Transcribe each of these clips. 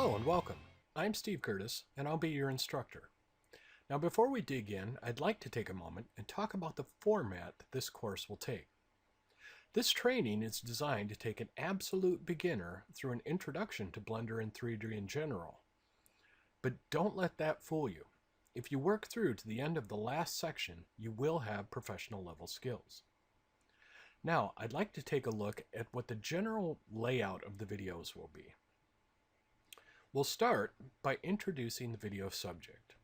Hello and welcome. I'm Steve Curtis and I'll be your instructor. Now before we dig in, I'd like to take a moment and talk about the format that this course will take. This training is designed to take an absolute beginner through an introduction to Blender and 3D in general. But don't let that fool you. If you work through to the end of the last section, you will have professional level skills. Now, I'd like to take a look at what the general layout of the videos will be. We'll start by introducing the video subject.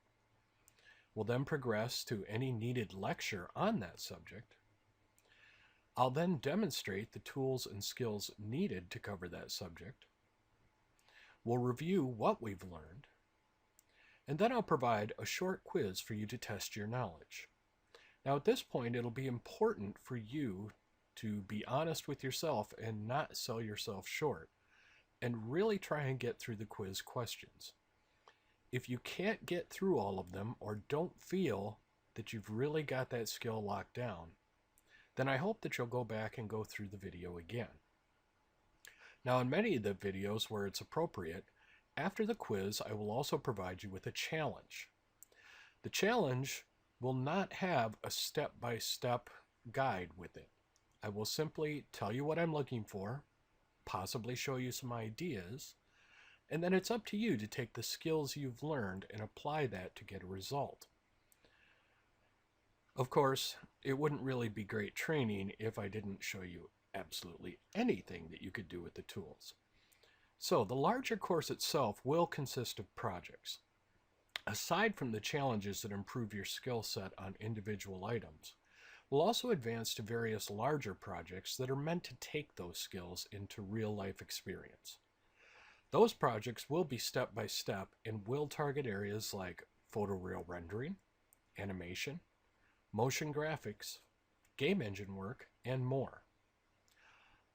We'll then progress to any needed lecture on that subject. I'll then demonstrate the tools and skills needed to cover that subject. We'll review what we've learned. And then I'll provide a short quiz for you to test your knowledge. Now at this point, it'll be important for you to be honest with yourself and not sell yourself short, and really try and get through the quiz questions. If you can't get through all of them or don't feel that you've really got that skill locked down, then I hope that you'll go back and go through the video again. Now in many of the videos where it's appropriate, after the quiz I will also provide you with a challenge. The challenge will not have a step-by-step guide with it. I will simply tell you what I'm looking for, possibly show you some ideas, and then it's up to you to take the skills you've learned and apply that to get a result. Of course, it wouldn't really be great training if I didn't show you absolutely anything that you could do with the tools. So the larger course itself will consist of projects. Aside from the challenges that improve your skill set on individual items, we'll also advance to various larger projects that are meant to take those skills into real-life experience. Those projects will be step-by-step and will target areas like photoreal rendering, animation, motion graphics, game engine work, and more.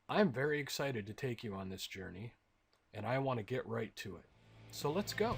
I'm very excited to take you on this journey, and I want to get right to it. So let's go.